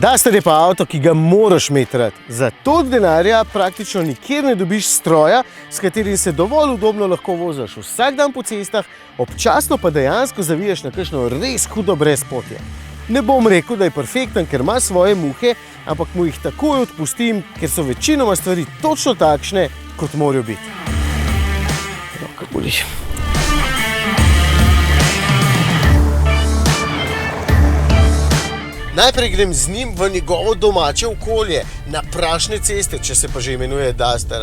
Duster je pa avto, ki ga moraš imeti rad. Za toliko denarja praktično nikjer ne dobiš stroja, s katerim se dovolj udobno lahko voziš vsak dan po cestah, občasno pa dejansko zaviješ na kakšno res hudo brezpotje. Ne bom rekel, da je perfekten, ker ima svoje muhe, ampak mu jih takoj odpustim, ker so večinoma stvari točno takšne, kot morajo biti. Roka boli. Najprej grem z njim v njegovo domače okolje, na prašne ceste, če se pa že imenuje Duster.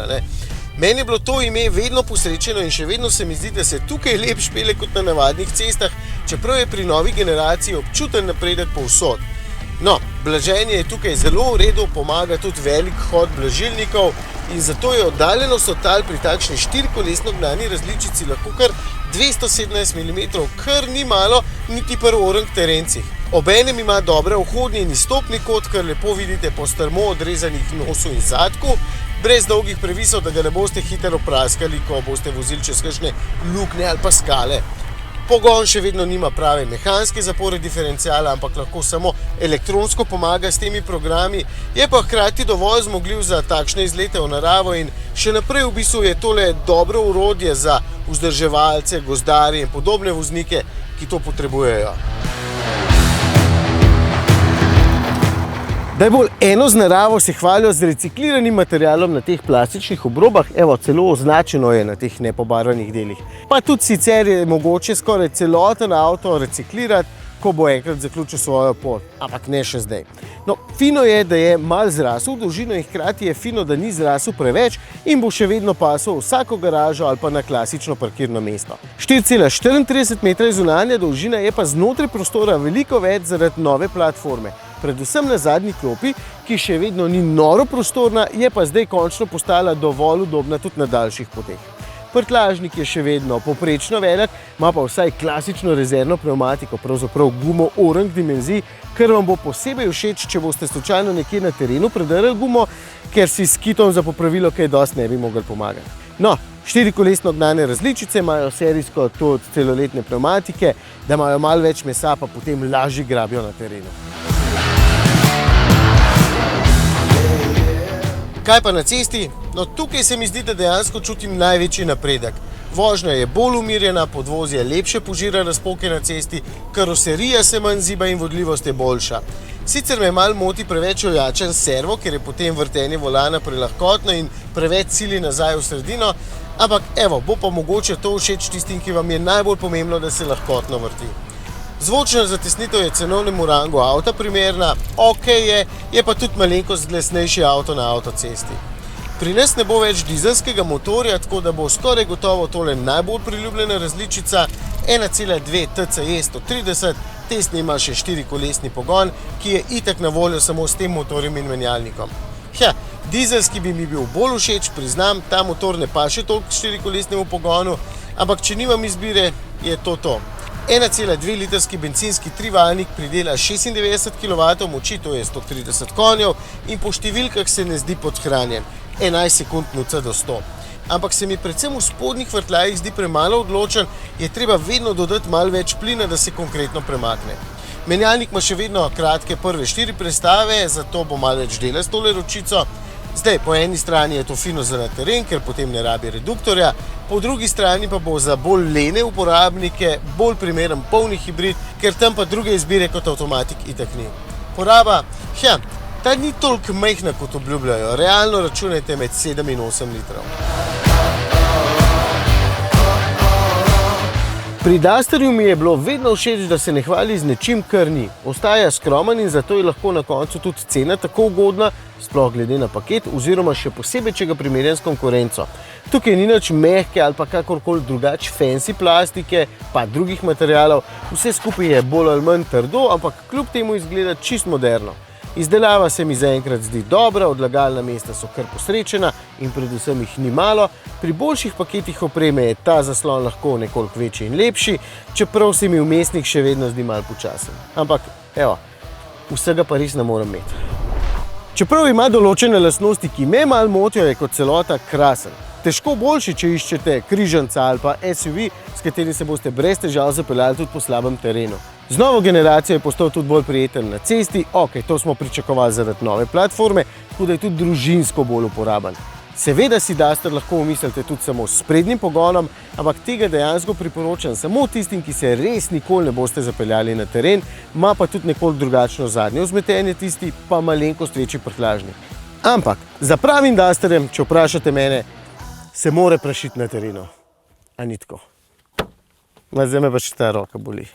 Meni je bilo to ime vedno posrečeno in še vedno se mi zdi, da se tukaj lep špele kot na navadnih cestah, čeprav je pri novi generaciji občuten napredek povsod. No, blaženje je tukaj zelo v redu, pomaga tudi velik hod blažilnikov in zato je oddaljenost od tal pri takšni 4-kolesno gnani različici lahko kar 217 mm, kar ni malo, niti pri oreng terencih. Obenem ima dobre vhodni in izstopni kot, kar lepo vidite po strmo odrezanih nosu in zadku, brez dolgih previsov, da ga ne boste hitro praskali, ko boste vozili čez kakšne luknje ali pa skale. Pogon še vedno nima prave mehanske zapore diferenciala, ampak lahko samo elektronsko pomaga s temi programi, je pa hkrati dovolj zmogljiv za takšne izlete v naravo in še naprej v bistvu je tole dobro orodje za vzdrževalce, gozdarje in podobne voznike, ki to potrebujejo. Najbolj eno z naravo se hvalijo z recikliranim materialom na teh plastičnih obrobah, evo, celo označeno je na teh nepobarvanih delih. Pa tudi sicer je mogoče skoraj celoten avto reciklirati, ko bo enkrat zaključil svojo pot, ampak ne še zdaj. No, fino je, da je malo zrasel v dolžino in hkrati je fino, da ni zrasel preveč in bo še vedno pasal v vsako garažo ali pa na klasično parkirno mesto. 4,34 metra je zunanja dolžina, je pa znotraj prostora veliko več zaradi nove platforme. Predvsem na zadnji klopi, ki še vedno ni noro prostorna, je pa zdaj končno postala dovolj udobna tudi na daljših poteh. Prtljažnik je še vedno povprečno velik, ima pa vsaj klasično rezervno pnevmatiko, pravzaprav gumo oreng dimenzij, kar vam bo posebej všeč, če boste slučajno nekje na terenu predrli gumo, ker si s kitom za popravilo kaj dosti ne bi mogli pomagati. No, 4-kolesno gnane različice imajo serijsko tudi celoletne pnevmatike, da imajo malo več mesa, pa potem lažje grabijo na terenu. Kaj pa na cesti? No, tukaj se mi zdi, da dejansko čutim največji napredek. Vožnja je bolj umirjena, podvozje lepše požira razpoke na cesti, karoserija se manj ziba in vodljivost je boljša. Sicer me malo moti preveč ojačen servo, ker je potem vrtenje volana prelahkotno in preveč sili nazaj v sredino, ampak evo, bo pa mogoče to všeč tistim, ki vam je najbolj pomembno, da se lahkotno vrti. Zvočna zatesnitev je cenovnemu rangu avta primerna, ok je pa tudi malenkost glasnejši avto na avtocesti. Pri nas ne bo več dizelskega motorja, tako da bo skoraj gotovo tole najbolj priljubljena različica 1,2 TCE 130, testni ima še 4-kolesni pogon, ki je itak na voljo samo s tem motorjem in menjalnikom. Dizelski bi mi bil bolj všeč, priznam, ta motor ne paše toliko 4-kolesnemu pogonu, ampak če nimam izbire, je to. 1,2 litrski bencinski trivaljnik pridela 96 kW moči, to je 130 konjev in po številkah se ne zdi podhranjen, 11 sekund nuca do 100. Ampak se mi predvsem v spodnjih vrtljajih zdi premalo odločen, je treba vedno dodati malo več plina, da se konkretno premakne. Menjalnik ima še vedno kratke prve 4 prestave, zato bo malo več dela s tole ročico. Zdaj, po eni strani je to fino za na teren, ker potem ne rabi reduktorja, po drugi strani pa bo za bolj lene uporabnike bolj primeren polni hibrid, ker tam pa druge izbire kot avtomatik itak ni. Poraba, ta ni toliko majhna kot obljubljajo, realno računajte med 7 in 8 litrov. Pri Dusterju mi je bilo vedno všeč, da se ne hvali z nečim, kar ni. Ostaja skromen in zato je lahko na koncu tudi cena tako ugodna, sploh glede na paket, oziroma še posebej, če ga primerjam s konkurenco. Tukaj ni nič mehke ali pa kakorkoli drugač fancy plastike, pa drugih materialov, vse skupaj je bolj ali manj trdo, ampak kljub temu izgleda čist moderno. Izdelava se mi zaenkrat zdi dobra, odlagalna mesta so kar posrečena in predvsem jih ni malo. Pri boljših paketih opreme je ta zaslon lahko nekoliko večji in lepši, čeprav se mi vmesnik še vedno zdi malo počasen. Ampak, evo, vsega pa res ne moram imeti. Čeprav ima določene lastnosti, ki me malo motijo, je kot celota krasen. Težko boljši, če iščete križanca ali pa SUV, s katerim se boste brez težav zapeljali tudi po slabem terenu. Z novo generacijo je postal tudi bolj prijeten na cesti, ok, to smo pričakovali zaradi nove platforme, tako da je tudi družinsko bolj uporaben. Seveda si Duster lahko umislite tudi samo s sprednjim pogonom, ampak tega dejansko priporočam samo tistim, ki se res nikoli ne boste zapeljali na teren, ima pa tudi nekoliko drugačno zadnje vzmetenje, tisti pa malenkost večji prtljažnik. Ampak za pravim Dusterjem, če vprašate mene, se more prašiti na terenu. A ni tako. Zdaj me pa še ta roka boli.